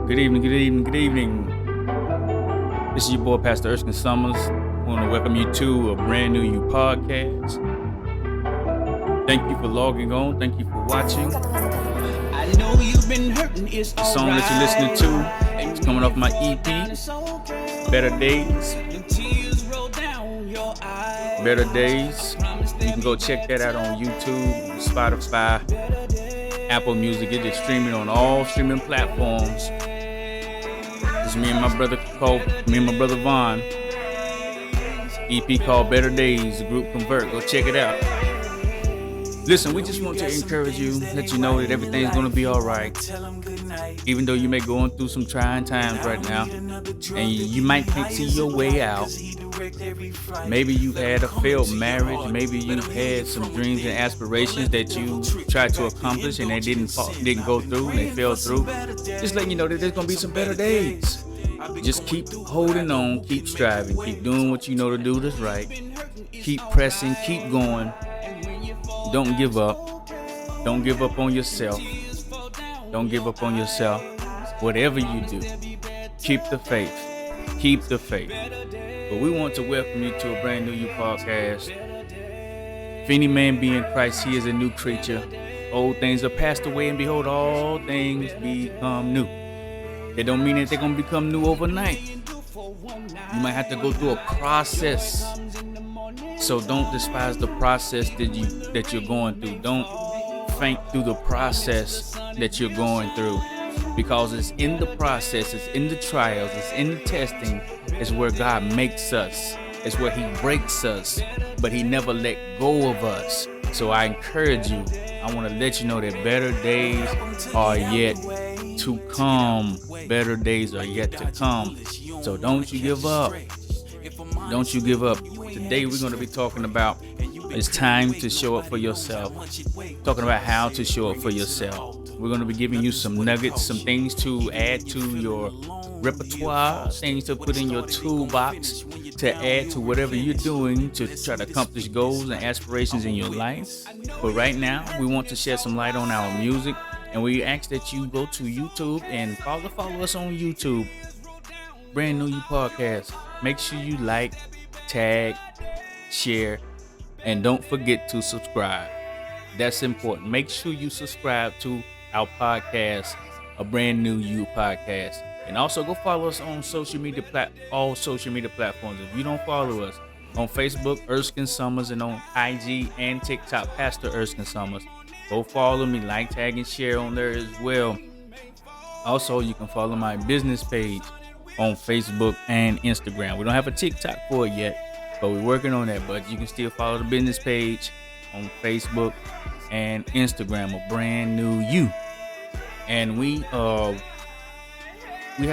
Good evening, good evening, good evening. This is your boy, Pastor Erskine Summers. I want to welcome you to a brand new you podcast. Thank you for logging on. Thank you for watching. I know you've been hurting. It's The song that you're listening to is coming off my EP, Better Days. Better Days. You can go check that out on YouTube, Spotify, Apple Music. It is streaming on all streaming platforms. It's me and my brother Vaughn. EP called Better Days, the group Convert. Go check it out. Listen, we just want to encourage you, let you know that everything's going to be all right. Even though you may be going through some trying times right now, and you might can't see your way out. Maybe you've had a failed marriage. Maybe you've had some dreams and aspirations that you tried to accomplish and they didn't go through, and they fell through. Just letting you know that there's going to be some better days. Just keep holding on, keep striving, keep doing what you know to do that's right. Keep pressing, keep going. Don't give up. Don't give up on yourself. Don't give up on yourself. Whatever you do, keep the faith. Keep the faith. But we want to welcome you to a brand new you podcast. If any man be in Christ, he is a new creature. Old things are passed away, and behold, all things become new. That don't mean that they're going to become new overnight. You might have to go through a process. So don't despise the process that you're going through. Don't faint through the process that you're going through. Because it's in the process, it's in the trials, it's in the testing, it's where God makes us. It's where he breaks us, but he never let go of us. So I encourage you, I want to let you know that better days are yet to come. Better days are yet to come. So don't you give up. Don't you give up. Today we're going to be talking about it's time to show up for yourself. Talking about how to show up for yourself. We're going to be giving you some nuggets, some things to add to your repertoire, things to put in your toolbox to add to whatever you're doing to try to accomplish goals and aspirations in your life. But right now, we want to shed some light on our music, and we ask that you go to YouTube and follow us on YouTube. Brand New You Podcast. Make sure you like, tag, share, and don't forget to subscribe. That's important. Make sure you subscribe to our podcast, A Brand New You Podcast. And also go follow us on all social media platforms. If you don't follow us on Facebook, Erskine Summers, and on IG and TikTok, Pastor Erskine Summers, go follow me, like, tag, and share on there as well. Also, you can follow my business page on Facebook and Instagram. We don't have a TikTok for it yet, but we're working on that. But you can still follow the business page on Facebook and Instagram, A Brand New You. And we have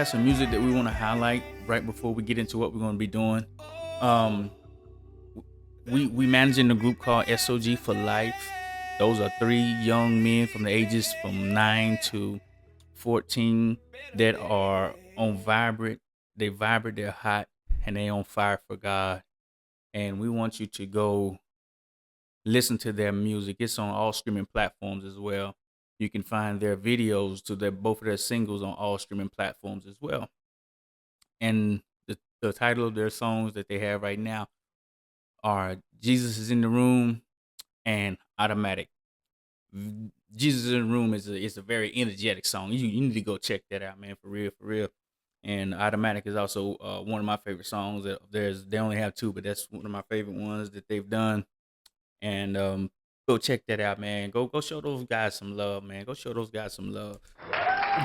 some music that we want to highlight right before we get into what we're going to be doing. We managing a group called SOG for Life. Those are 3 young men from the ages from 9 to 14 that are on vibrant. They vibrate, they're hot, and they on fire for God. And we want you to go listen to their music. It's on all streaming platforms as well. You can find their videos to both of their singles on all streaming platforms as well. And the title of their songs that they have right now are Jesus is in the Room and Automatic. Jesus is in the Room is a very energetic song. You need to go check that out, man, for real. And Automatic is also one of my favorite songs. They only have 2, but that's one of my favorite ones that they've done. And go check that out, man. Go show those guys some love, man. Go show those guys some love.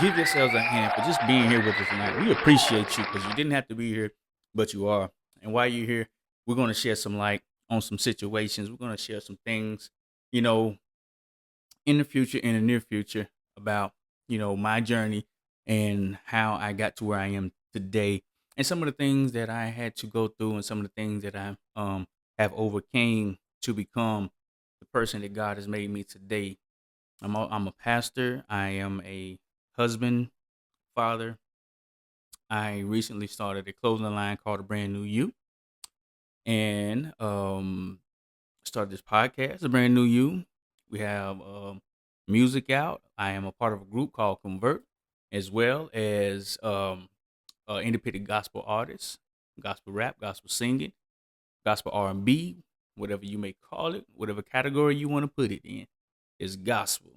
Give yourselves a hand for just being here with us tonight. We appreciate you because you didn't have to be here, but you are. And while you're here, we're going to share some light on some situations. We're going to share some things, in the near future about, my journey and how I got to where I am today. And some of the things that I had to go through and some of the things that I have overcame to become the person that God has made me today. I'm a pastor. I am a husband, father. I recently started a clothing line called A-BrandNuYou, and started this podcast, A-BrandNuYou. We have music out. I am a part of a group called Convert. as well as independent gospel artists, gospel rap, gospel singing, gospel R&B, whatever you may call it, whatever category you want to put it in, is gospel.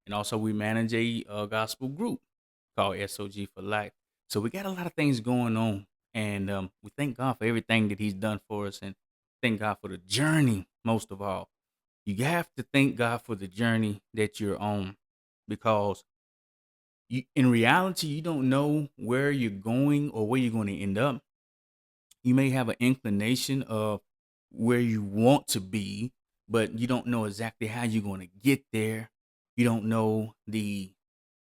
And also, we manage a gospel group called SOG for Life. So we got a lot of things going on, and we thank God for everything that He's done for us, and thank God for the journey most of all. You have to thank God for the journey that you're on, because in reality, you don't know where you're going or where you're going to end up. You may have an inclination of where you want to be, but you don't know exactly how you're going to get there. You don't know the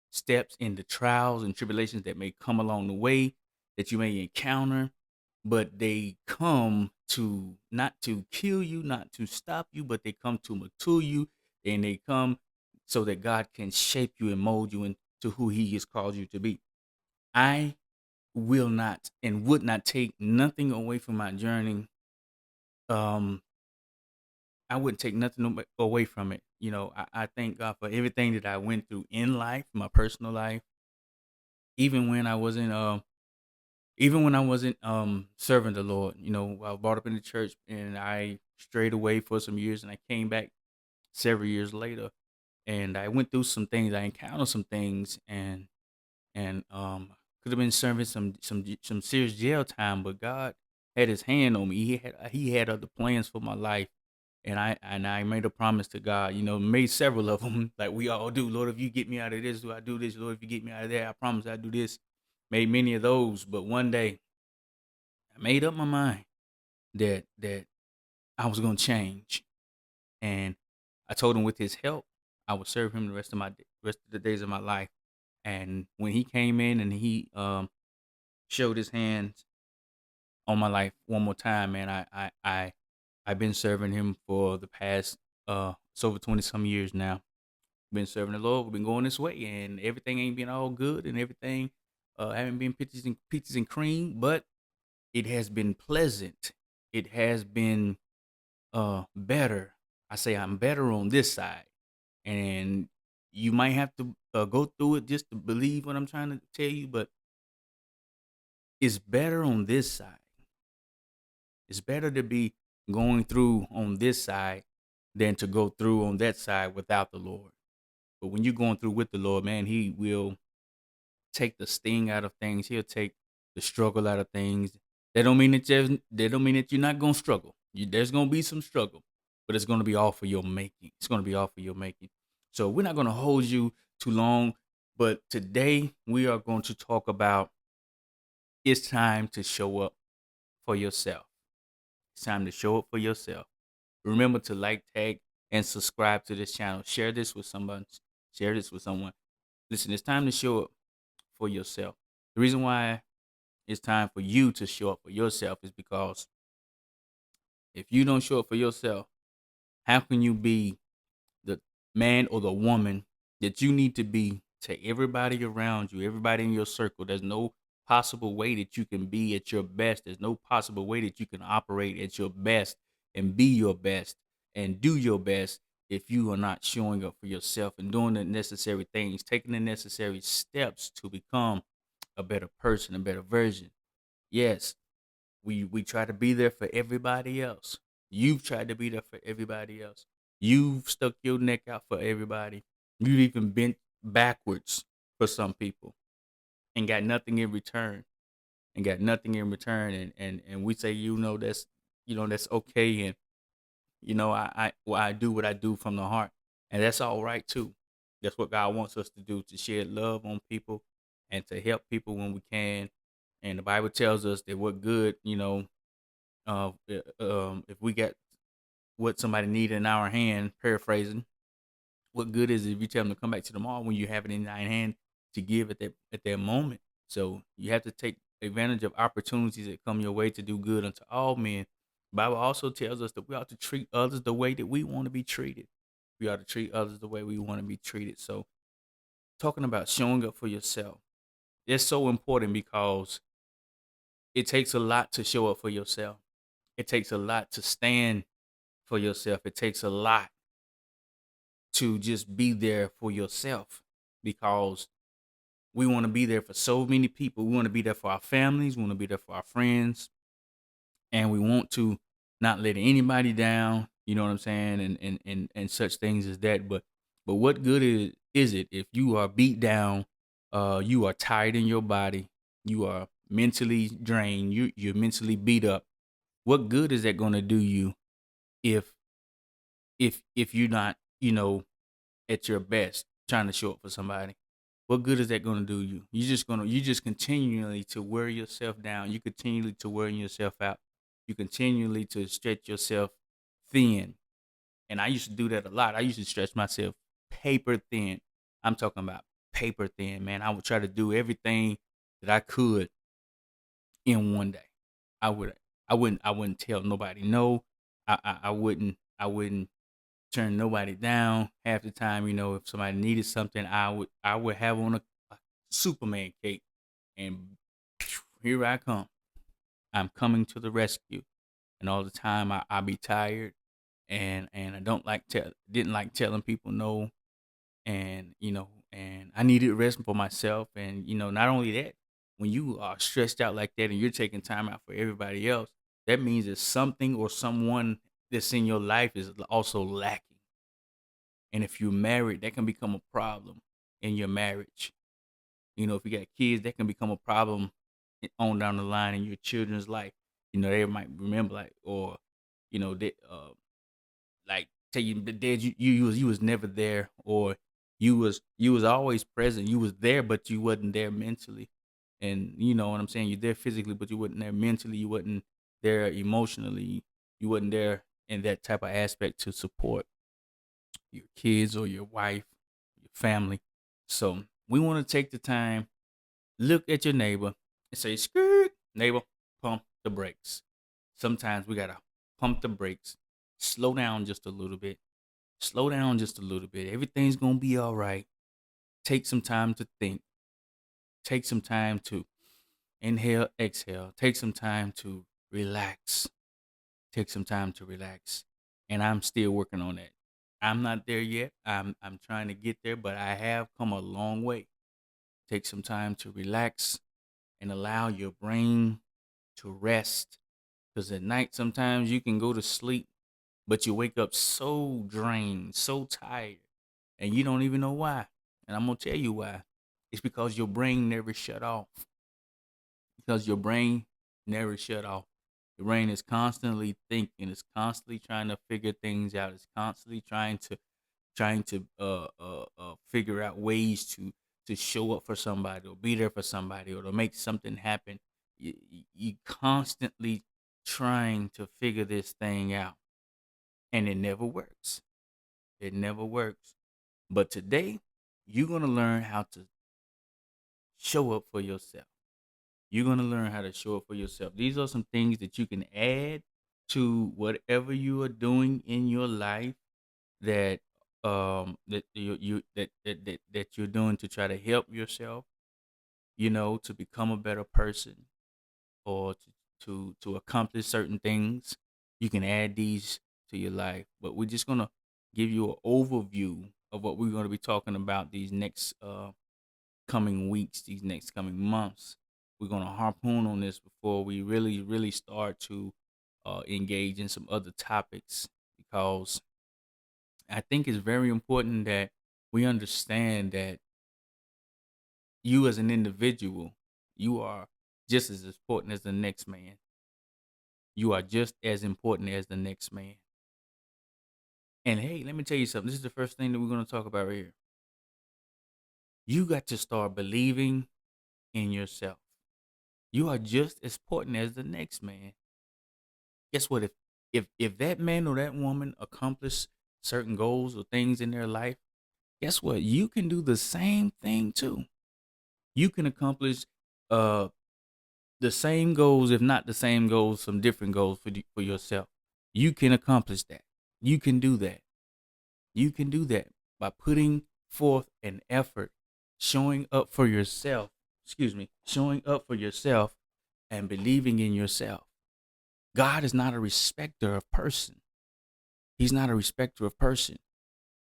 steps and the trials and tribulations that may come along the way that you may encounter, but they come to not to kill you, not to stop you, but they come to mature you, and they come so that God can shape you and mold you into who He has called you to be. I will not and would not take nothing away from my journey. Um, I wouldn't take nothing away from it. I thank God for everything that I went through in life, my personal life, even when I wasn't serving the Lord. I was brought up in the church, and I strayed away for some years, and I came back several years later, and I went through some things. I encountered some things, and could have been serving some serious jail time, but God had His hand on me. He had other plans for my life, and I made a promise to God. Made several of them, like we all do. Lord, if you get me out of this, do I do this? Lord, if you get me out of there, I promise I do this. Made many of those, but one day I made up my mind that I was gonna change, and I told Him with His help, I would serve Him the rest of the days of my life. And when He came in and He showed His hands on my life one more time, man, I've been serving Him for the past it's over 20 some years now. Been serving the Lord. We've been going this way, and everything ain't been all good, and everything haven't been peaches and cream, but it has been pleasant. It has been better. I say I'm better on this side, and you might have to go through it just to believe what I'm trying to tell you, but it's better on this side. It's better to be going through on this side than to go through on that side without the Lord. But when you're going through with the Lord, man, He will take the sting out of things. He'll take the struggle out of things. That don't mean that you're not gonna struggle. There's gonna be some struggle, but it's gonna be all for your making. It's gonna be all for your making. So we're not gonna hold you too long, but today we are going to talk about it's time to show up for yourself. It's time to show up for yourself. Remember to like, tag, and subscribe to this channel. Share this with someone. Share this with someone. Listen, it's time to show up for yourself. The reason why it's time for you to show up for yourself is because if you don't show up for yourself, how can you be the man or the woman that you need to be to everybody around you, everybody in your circle? There's no possible way that you can be at your best. There's no possible way that you can operate at your best and be your best and do your best if you are not showing up for yourself and doing the necessary things, taking the necessary steps to become a better person, a better version. Yes, we try to be there for everybody else. You've tried to be there for everybody else. You've stuck your neck out for everybody. You've even bent backwards for some people and got nothing in return. And got nothing in return. And we say, that's okay. And I do what I do from the heart. And that's all right too. That's what God wants us to do, to share love on people and to help people when we can. And the Bible tells us that what good, if we got what somebody need in our hand, paraphrasing, what good is it if you tell them to come back to tomorrow when you have it in your hand to give at that moment? So you have to take advantage of opportunities that come your way to do good unto all men. The Bible also tells us that we ought to treat others the way that we want to be treated. We ought to treat others the way we want to be treated. So talking about showing up for yourself, it's so important because it takes a lot to show up for yourself. It takes a lot to stand for yourself. It takes a lot to just be there for yourself because We want to be there for so many people. We want to be there for our families. We want to be there for our friends, and we want to not let anybody down. You know what I'm saying? And such things as that. But what good is it if you are beat down? You are tired in your body. You are mentally drained. You're mentally beat up. What good is that going to do you if if you're not, at your best trying to show up for somebody? What good is that going to do you? You just continually to wear yourself down. You continually to wearing yourself out. You continually to stretch yourself thin. And I used to do that a lot. I used to stretch myself paper thin. I'm talking about paper thin, man. I would try to do everything that I could in one day. I would I wouldn't tell nobody no. I wouldn't turn nobody down. Half the time, if somebody needed something, I would have on a Superman cape, and here I come. I'm coming to the rescue. And all the time I be tired, and I didn't like telling people no, and I needed rest for myself. And not only that, when you are stressed out like that and you're taking time out for everybody else, that means that something or someone that's in your life is also lacking. And if you're married, that can become a problem in your marriage. If you got kids, that can become a problem on down the line in your children's life. They might remember, like, or they like tell you, the dad, you was never there, or you was always present. You was there, but you wasn't there mentally. And you know what I'm saying? You're there physically, but you wasn't there mentally. You wasn't there emotionally. You wasn't there in that type of aspect to support your kids or your wife, your family. So we want to take the time, look at your neighbor, and say, "Skirt, neighbor, pump the brakes." Sometimes we gotta pump the brakes, slow down just a little bit, slow down just a little bit. Everything's gonna be all right. Take some time to think. Take some time to inhale, exhale. Take some time to relax. Take some time to relax. And I'm still working on that. I'm not there yet. I'm trying to get there, but I have come a long way. Take some time to relax and allow your brain to rest. Because at night, sometimes you can go to sleep, but you wake up so drained, so tired, and you don't even know why. And I'm going to tell you why. It's because your brain never shut off. Because your brain never shut off. Your brain is constantly thinking. It's constantly trying to figure things out. It's constantly trying to figure out ways to show up for somebody or be there for somebody or to make something happen. You constantly trying to figure this thing out, and it never works. It never works. But today, you're gonna learn how to show up for yourself. You're gonna learn how to show up for yourself. These are some things that you can add to whatever you are doing in your life that that that you're doing to try to help yourself, to become a better person, or to accomplish certain things. You can add these to your life, but we're just gonna give you an overview of what we're gonna be talking about these next coming weeks, these next coming months. We're gonna harpoon on this before we really start to engage in some other topics, because I think it's very important that we understand that you as an individual, you are just as important as the next man. You are just as important as the next man. And hey, let me tell you something. This is the first thing that we're going to talk about right here. You got to start believing in yourself. You are just as important as the next man. Guess what? If that man or that woman accomplish certain goals or things in their life, guess what? You can do the same thing too. You can accomplish uh the same goals, if not the same goals, some different goals for yourself. You can accomplish that. You can do that. You can do that by putting forth an effort, showing up for yourself. Excuse me, showing up for yourself and believing in yourself. God is not a respecter of person. He's not a respecter of person.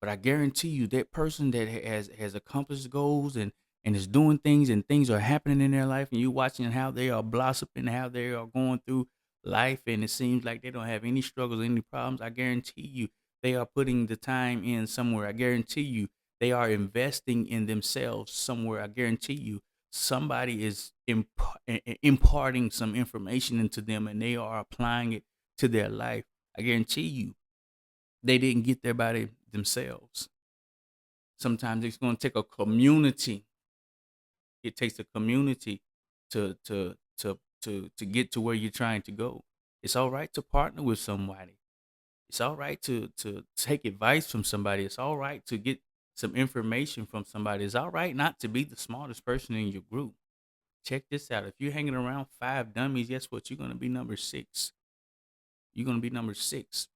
But I guarantee you that person that has accomplished goals and is doing things, and things are happening in their life, and you watching how they are blossoming, how they are going through life, and it seems like they don't have any struggles, any problems. I guarantee you they are putting the time in somewhere. I guarantee you they are investing in themselves somewhere. I guarantee you somebody is imparting some information into them, and they are applying it to their life. I guarantee you they didn't get there by themselves. Sometimes it's going to take a community. It takes a community to get to where you're trying to go. It's all right to partner with somebody. It's all right to take advice from somebody. It's all right to get some information from somebody. It's all right not to be the smartest person in your group. Check this out. If you're hanging around five dummies, guess what? You're gonna be number six. You're gonna be number six.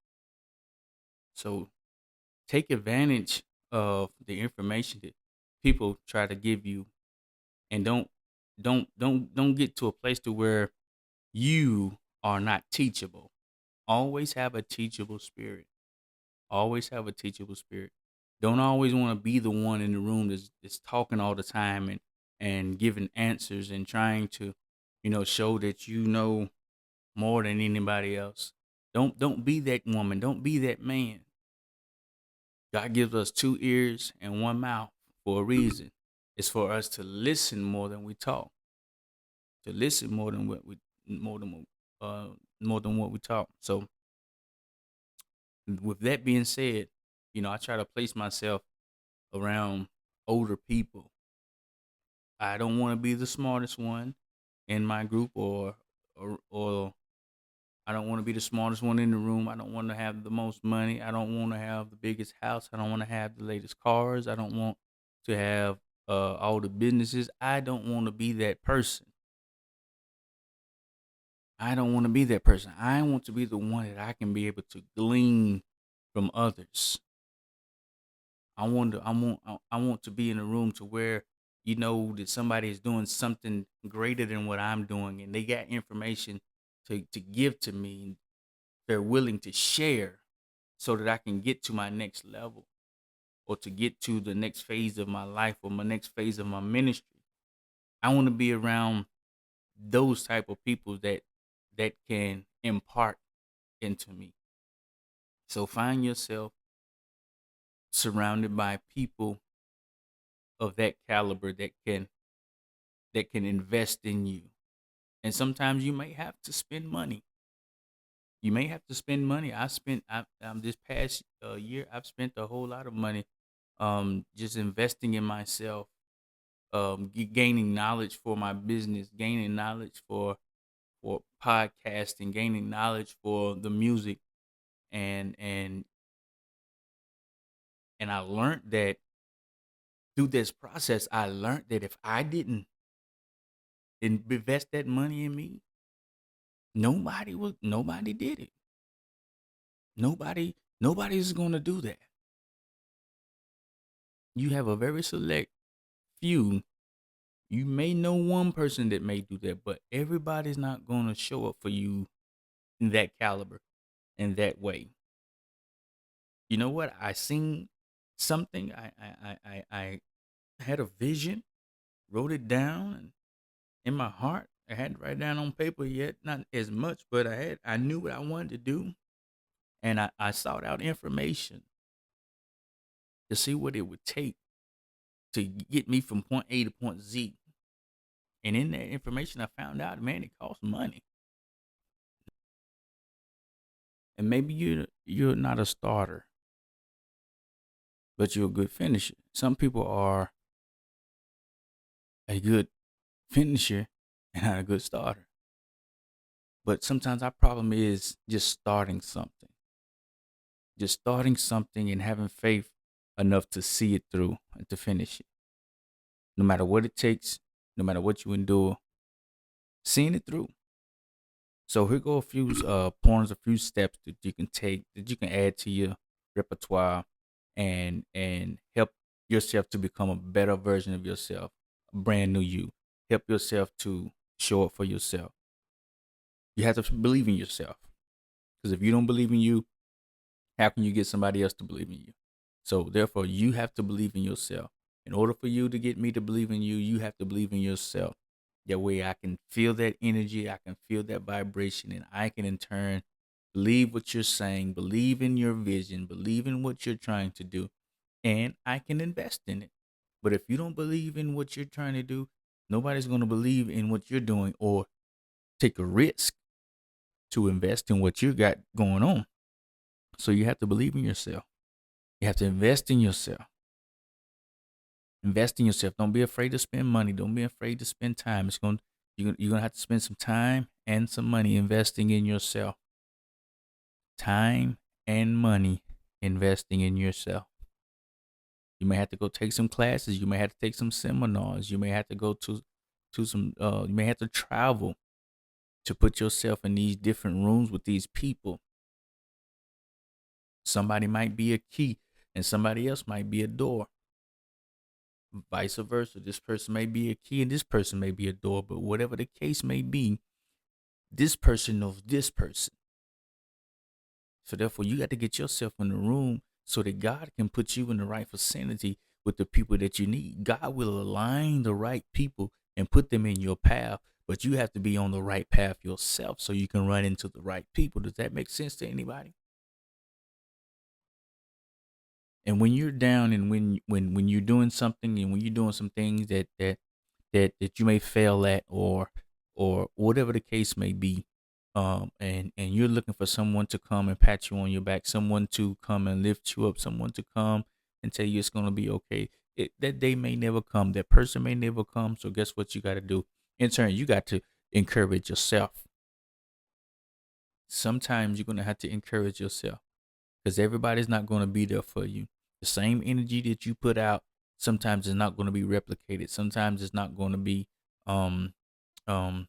So take advantage of the information that people try to give you, and don't get to a place to where you are not teachable. Always have a teachable spirit. Always have a teachable spirit. Don't always want to be the one in the room that's talking all the time and giving answers and trying to, show that you know more than anybody else. Don't be that woman. Don't be that man. God gives us two ears and one mouth for a reason. It's for us to listen more than we talk. To listen more than what we talk. So with that being said, I try to place myself around older people. I don't want to be the smartest one in my group, or I don't want to be the smartest one in the room. I don't want to have the most money. I don't want to have the biggest house. I don't want to have the latest cars. I don't want to have all the businesses. I don't want to be that person. I don't want to be that person. I want to be the one that I can be able to glean from others. I want to be in a room to where that somebody is doing something greater than what I'm doing, and they got information to give to me, and they're willing to share so that I can get to my next level, or to get to the next phase of my life, or my next phase of my ministry. I want to be around those type of people that can impart into me. So find yourself surrounded by people of that caliber that can invest in you. And sometimes you may have to spend money. You may have to spend money. This past year I've spent a whole lot of money just investing in myself, gaining knowledge for my business, gaining knowledge for podcasting, gaining knowledge for the music, and and and I learned that through this process. I learned that if I didn't invest that money in me, nobody did it. Nobody's gonna do that. You have a very select few. You may know one person that may do that, but everybody's not gonna show up for you in that caliber, in that way. You know what? I seen something. I had a vision, wrote it down, and in my heart. I hadn't write down on paper yet, not as much, but I knew what I wanted to do, and I sought out information to see what it would take to get me from point A to point Z. And in that information, I found out, man, it costs money. And maybe you're not a starter, but you're a good finisher. Some people are a good finisher and not a good starter. But sometimes our problem is just starting something. Just starting something and having faith enough to see it through and to finish it. No matter what it takes, no matter what you endure, seeing it through. So here go a few pointers, a few steps that you can take, that you can add to your repertoire, and help yourself to become a better version of yourself, a brand new you. Help yourself to show up for yourself. You have to believe in yourself, because if you don't believe in you, how can you get somebody else to believe in you? So therefore, you have to believe in yourself. In order for you to get me to believe in you, you have to believe in yourself. That way I can feel that energy, I can feel that vibration, and I can in turn believe what you're saying, believe in your vision, believe in what you're trying to do, and I can invest in it. But if you don't believe in what you're trying to do, nobody's going to believe in what you're doing or take a risk to invest in what you got going on. So you have to believe in yourself. You have to invest in yourself. Invest in yourself. Don't be afraid to spend money. Don't be afraid to spend time. You're gonna have to spend some time and some money investing in yourself. Time and money investing in yourself. You may have to go take some classes. You may have to take some seminars. You may have to go to some. You may have to travel to put yourself in these different rooms with these people. Somebody might be a key, and somebody else might be a door. Vice versa. This person may be a key, and this person may be a door. But whatever the case may be, this person knows this person. So therefore, you got to get yourself in the room so that God can put you in the right vicinity with the people that you need. God will align the right people and put them in your path, but you have to be on the right path yourself so you can run into the right people. Does that make sense to anybody? And when you're down and when you're doing something and when you're doing some things that you may fail at or whatever the case may be, and you're looking for someone to come and pat you on your back, someone to come and lift you up, someone to come and tell you it's gonna be okay. That day may never come, that person may never come. So guess what you got to do? In turn, you got to encourage yourself. Sometimes you're gonna have to encourage yourself because everybody's not gonna be there for you. The same energy that you put out sometimes is not going to be replicated. Sometimes it's not going to be um um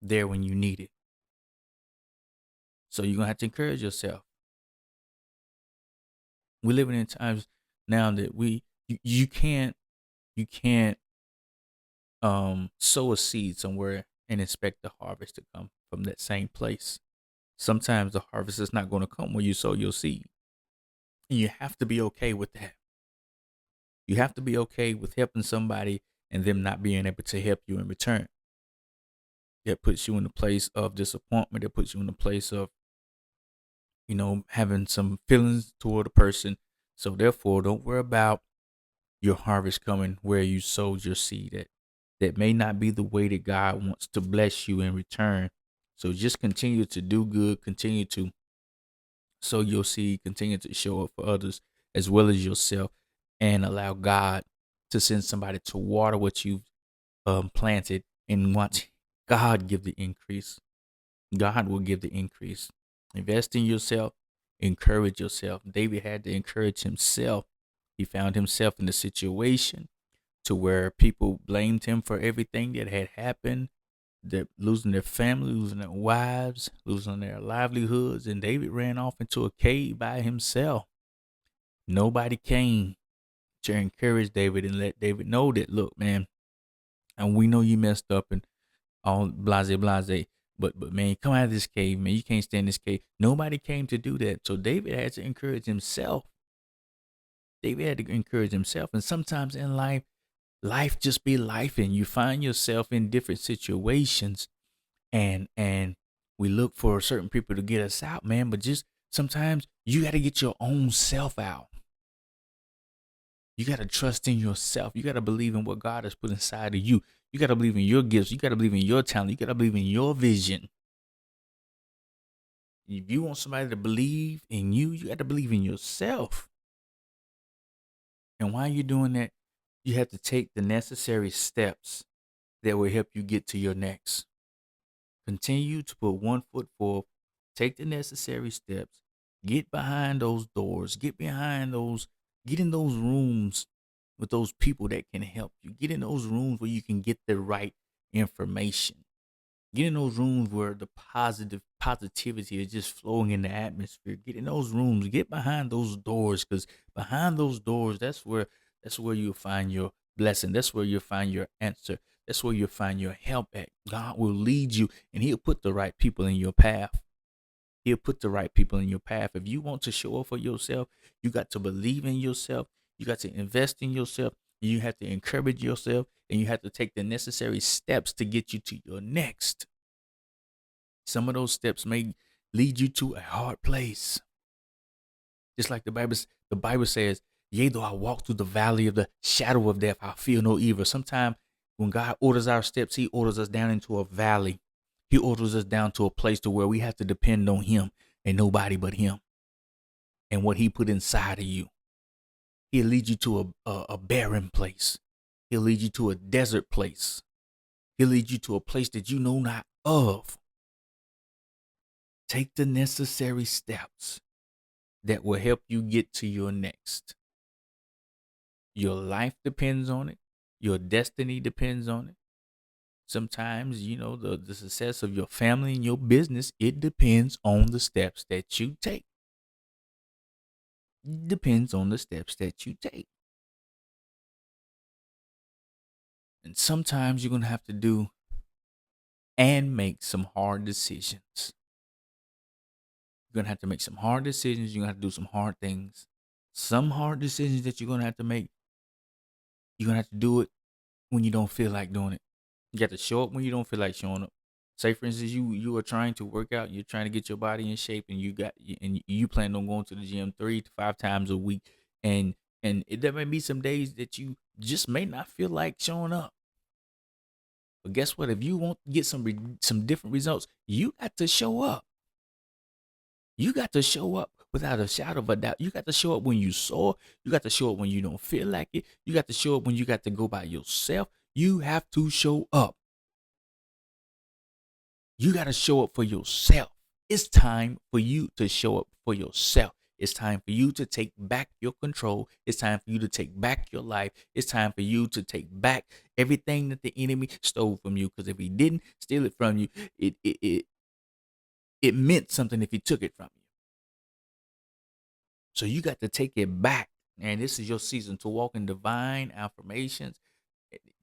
there when you need it. So you're gonna have to encourage yourself. We're living in times now that you can't sow a seed somewhere and expect the harvest to come from that same place. Sometimes the harvest is not going to come when you sow your seed. And you have to be okay with that. You have to be okay with helping somebody and them not being able to help you in return. That puts you in a place of disappointment. That puts you in a place of, having some feelings toward a person. So therefore, don't worry about your harvest coming where you sowed your seed at. That may not be the way that God wants to bless you in return. So just continue to do good. Continue to sow your seed. Continue to show up for others as well as yourself, and allow God to send somebody to water what you've planted, and watch God give the increase. God will give the increase. Invest in yourself. Encourage yourself. David had to encourage himself. He found himself in a situation to where people blamed him for everything that had happened. They're losing their family, losing their wives, losing their livelihoods. And David ran off into a cave by himself. Nobody came to encourage David and let David know that, look, man, and we know you messed up and all blase. But man, come out of this cave, man. You can't stay in this cave. Nobody came to do that. So David had to encourage himself. David had to encourage himself. And sometimes in life just be life, and you find yourself in different situations, and we look for certain people to get us out, man. But just sometimes you got to get your own self out. You got to trust in yourself. You got to believe in what God has put inside of you. You got to believe in your gifts. You got to believe in your talent. You got to believe in your vision. If you want somebody to believe in you, you got to believe in yourself. And while you're doing that, you have to take the necessary steps that will help you get to your next. Continue to put one foot forward. Take the necessary steps. Get behind those doors. Get in those rooms with those people that can help you. Get in those rooms where you can get the right information. Get in those rooms where the positivity is just flowing in the atmosphere. Get in those rooms. Get behind those doors, because behind those doors, that's where you'll find your blessing. That's where you'll find your answer. That's where you'll find your help at. God will lead you, and He'll put the right people in your path. He'll put the right people in your path. If you want to show up for yourself, you got to believe in yourself. You got to invest in yourself. You have to encourage yourself, and you have to take the necessary steps to get you to your next. Some of those steps may lead you to a hard place. Just like the Bible says, yea, though I walk through the valley of the shadow of death, I feel no evil. Sometimes when God orders our steps, he orders us down into a valley. He orders us down to a place to where we have to depend on him and nobody but him and what he put inside of you. He'll lead you to a barren place. He'll lead you to a desert place. He'll lead you to a place that you know not of. Take the necessary steps that will help you get to your next. Your life depends on it. Your destiny depends on it. Sometimes, the success of your family and your business, it depends on the steps that you take. It depends on the steps that you take. And sometimes you're going to have to do and make some hard decisions. You're going to have to make some hard decisions. You're going to have to do some hard things. Some hard decisions that you're going to have to make, you're going to have to do it when you don't feel like doing it. You got to show up when you don't feel like showing up. Say, for instance, you are trying to work out, you're trying to get your body in shape, and you plan on going to the gym 3 to 5 times a week, and there may be some days that you just may not feel like showing up. But guess what? If you want to get some different results, you got to show up. You got to show up without a shadow of a doubt. You got to show up when you sore. You got to show up when you don't feel like it. You got to show up when you got to go by yourself. You have to show up. You got to show up for yourself. It's time for you to show up for yourself. It's time for you to take back your control. It's time for you to take back your life. It's time for you to take back everything that the enemy stole from you. Because if he didn't steal it from you, it meant something if he took it from you. So you got to take it back. And this is your season to walk in divine affirmations.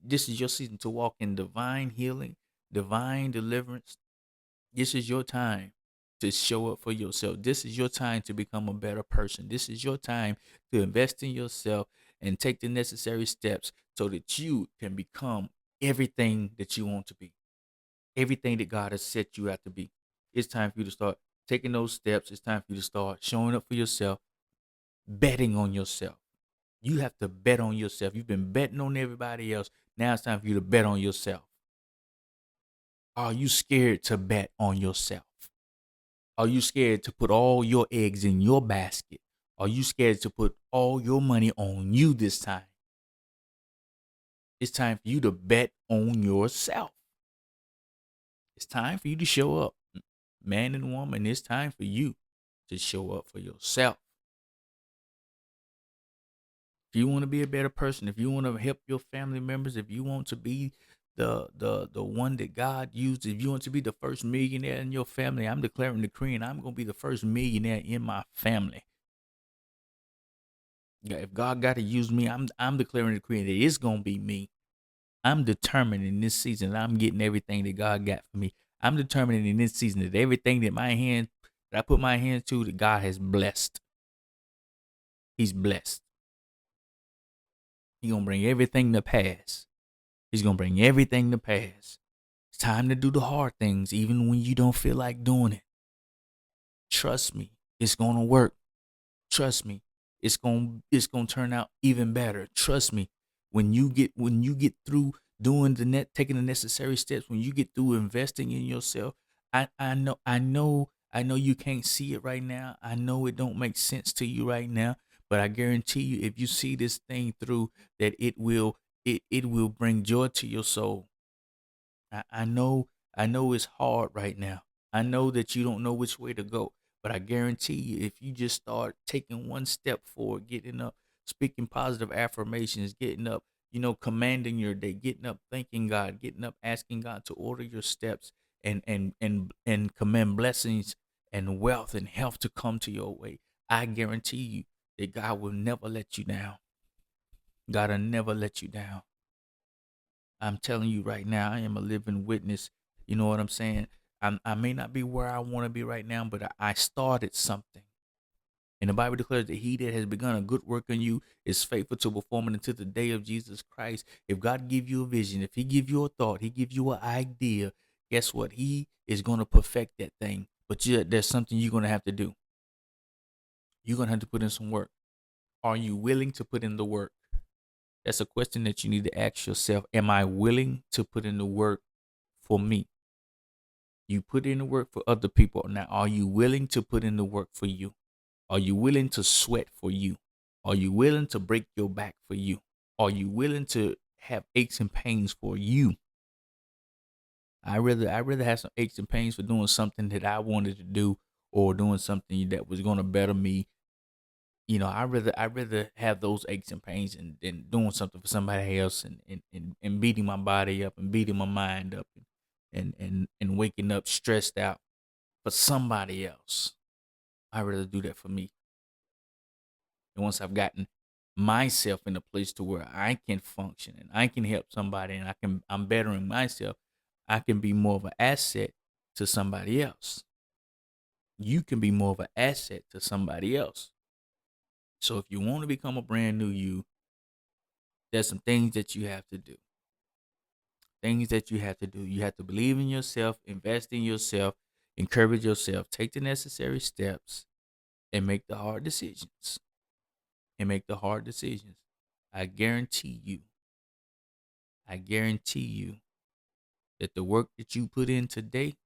This is your season to walk in divine healing, divine deliverance. This is your time to show up for yourself. This is your time to become a better person. This is your time to invest in yourself and take the necessary steps so that you can become everything that you want to be, everything that God has set you out to be. It's time for you to start taking those steps. It's time for you to start showing up for yourself, betting on yourself. You have to bet on yourself. You've been betting on everybody else. Now it's time for you to bet on yourself. Are you scared to bet on yourself? Are you scared to put all your eggs in your basket? Are you scared to put all your money on you this time? It's time for you to bet on yourself. It's time for you to show up. Man and woman, it's time for you to show up for yourself. If you want to be a better person, if you want to help your family members, if you want to be the one that God used, if you want to be the first millionaire in your family, I'm declaring, decreeing, I'm going to be the first millionaire in my family. Yeah, if God got to use me, I'm declaring, decreeing that it's going to be me. I'm determined in this season that I'm getting everything that God got for me. I'm determined in this season that everything that I put my hands to, that God has blessed. He's blessed. He's going to bring everything to pass. He's going to bring everything to pass. It's time to do the hard things, even when you don't feel like doing it. Trust me, it's going to work. Trust me, it's going to turn out even better. Trust me, when you get through taking the necessary steps, when you get through investing in yourself, I know you can't see it right now. I know it don't make sense to you right now, but I guarantee you, if you see this thing through, that it will bring joy to your soul. I know it's hard right now. I know that you don't know which way to go, but I guarantee you, if you just start taking one step forward, getting up, speaking positive affirmations, getting up, commanding your day, getting up, thanking God, getting up, asking God to order your steps, and command blessings and wealth and health to come to your way. I guarantee you that God will never let you down. God will never let you down. I'm telling you right now, I am a living witness. You know what I'm saying? I may not be where I want to be right now, but I started something. And the Bible declares that he that has begun a good work in you is faithful to perform it until the day of Jesus Christ. If God give you a vision, if he give you a thought, he give you an idea, guess what? He is going to perfect that thing. But there's something you're going to have to do. You're going to have to put in some work. Are you willing to put in the work? That's a question that you need to ask yourself. Am I willing to put in the work for me? You put in the work for other people. Now, are you willing to put in the work for you? Are you willing to sweat for you? Are you willing to break your back for you? Are you willing to have aches and pains for you? I rather have some aches and pains for doing something that I wanted to do or doing something that was going to better me. I rather have those aches and pains than doing something for somebody else and beating my body up and beating my mind up and waking up stressed out for somebody else. I'd rather do that for me. And once I've gotten myself in a place to where I can function and I can help somebody and I'm bettering myself, I can be more of an asset to somebody else. You can be more of an asset to somebody else. So if you want to become a brand new you, there's some things that you have to do. Things that you have to do. You have to believe in yourself, invest in yourself, encourage yourself, take the necessary steps, and make the hard decisions. I guarantee you that the work that you put in today,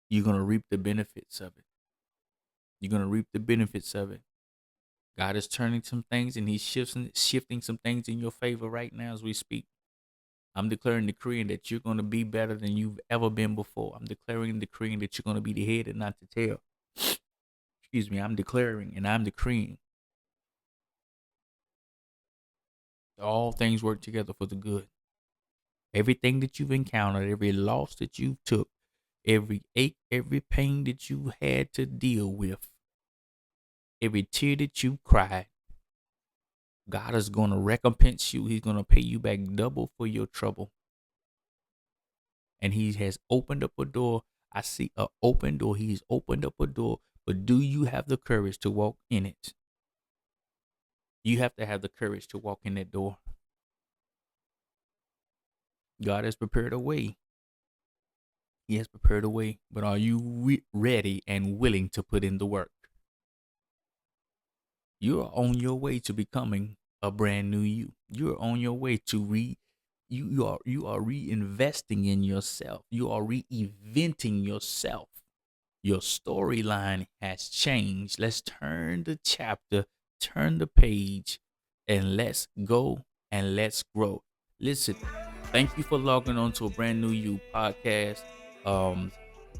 you're going to reap the benefits of it. God is turning some things and he's shifting some things in your favor right now as we speak. I'm declaring, decreeing that you're going to be better than you've ever been before. I'm declaring and decreeing that you're going to be the head and not the tail. Excuse me. I'm declaring and I'm decreeing all things work together for the good. Everything that you've encountered, every loss that you've took, every ache, every pain that you had to deal with, every tear that you cried, God is going to recompense you. He's going to pay you back double for your trouble. And he has opened up a door. I see an open door. He's opened up a door. But do you have the courage to walk in it? You have to have the courage to walk in that door. God has prepared a way. He has prepared a way. But are you ready and willing to put in the work? You're on your way to becoming a brand new you. You're on your way to you are reinvesting in yourself. You are reinventing yourself. Your storyline has changed. Let's turn the chapter, turn the page, and let's go and let's grow. Listen, thank you for logging on to a Brand New You podcast.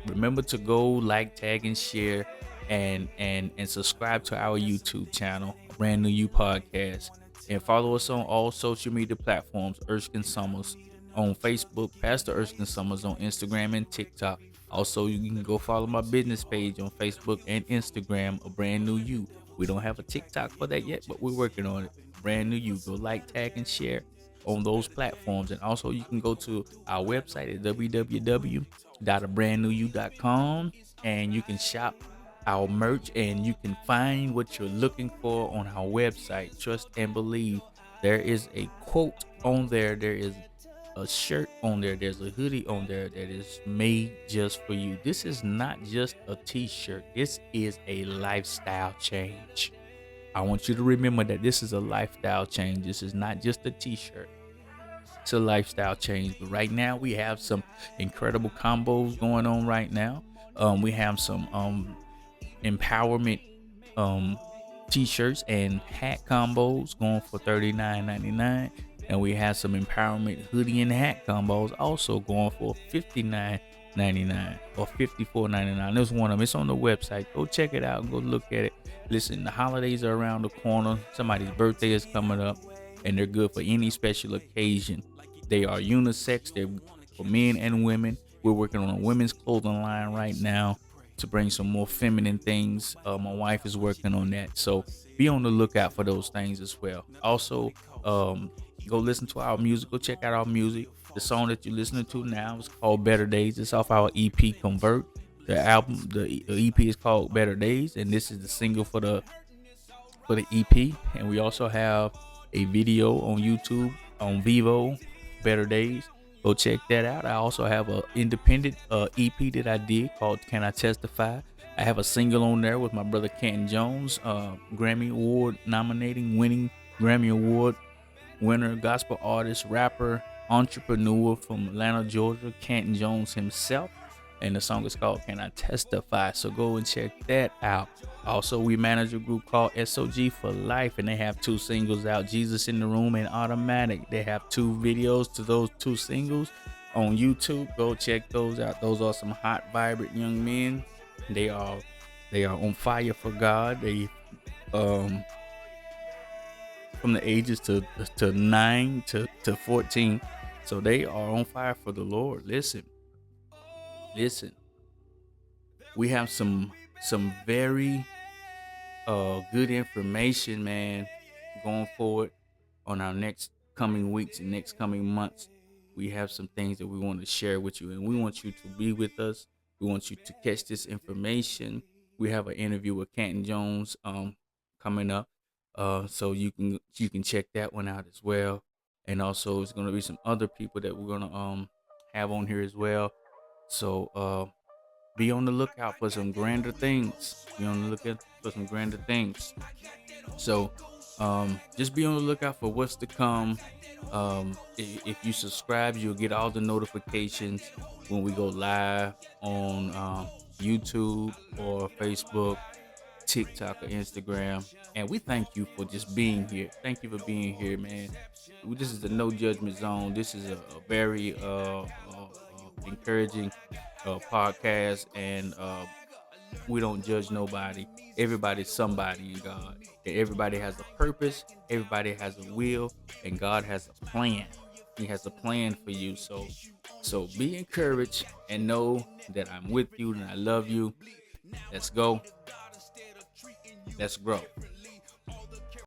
Remember to go like, tag, and share, and subscribe to our YouTube channel, Brand New You Podcast, and follow us on all social media platforms. Erskine Summers on Facebook, Pastor Erskine Summers on Instagram and TikTok. Also, you can go follow my business page on Facebook and Instagram, A Brand New You. We don't have a TikTok for that yet, but we're working on it. Brand New You. Go like, tag, and share on those platforms. And also, you can go to our website at www.abrandnewyou.com and you can shop our merch and you can find what you're looking for on our website. Trust and believe. There is a quote on there. There is a shirt on there. There's a hoodie on there that is made just for you. This is not just a t-shirt. This is a lifestyle change. I want you to remember that this is a lifestyle change. This is not just a t-shirt. It's a lifestyle change. But right now we have some incredible combos going on right now. We have some empowerment t-shirts and hat combos going for $39.99, and we have some empowerment hoodie and hat combos also going for $59.99 or $54.99. There's one of them. It's on the website. Go check it out and go look at it. Listen, the holidays are around the corner. Somebody's birthday is coming up, and they're good for any special occasion. They are unisex. They're for men and women. We're working on a women's clothing line right now to bring some more feminine things. My wife is working on that, so be on the lookout for those things as well. Also, go listen to our music. Go check out our music. The song that you're listening to now is called Better Days. It's off our EP Convert. The EP is called Better Days, and this is the single for the EP. And we also have a video on YouTube on Vivo, Better Days. Go check that out. I also have a independent EP that I did called Can I Testify. I have a single on there with my brother Canton Jones, Grammy Award nominating, winning Grammy Award winner, gospel artist, rapper, entrepreneur from Atlanta, Georgia, Canton Jones himself. And the song is called Can I Testify? So go and check that out. Also, we manage a group called SOG for Life, and they have two singles out, Jesus in the Room and Automatic. They have two videos to those two singles on YouTube. Go check those out. Those are some hot, vibrant young men. They are on fire for God. They from the ages to 9 to 14. So they are on fire for the Lord. Listen. We have some very good information, man, going forward on our next coming weeks and next coming months. We have some things that we want to share with you, and we want you to be with us. We want you to catch this information. We have an interview with Canton Jones coming up, so you can check that one out as well. And also, it's gonna be some other people that we're gonna have on here as well. So be on the lookout for some grander things. Be on the lookout for some grander things. So just be on the lookout for what's to come. If you subscribe, you'll get all the notifications when we go live on YouTube or Facebook, TikTok, or Instagram. And we thank you for just being here. Thank you for being here, man. This is the No Judgment Zone. This is a very encouraging podcast, and we don't judge nobody. Everybody's somebody in God. And everybody has a purpose. Everybody has a will, and God has a plan. He has a plan for you. So be encouraged and know that I'm with you and I love you. Let's go. Let's grow.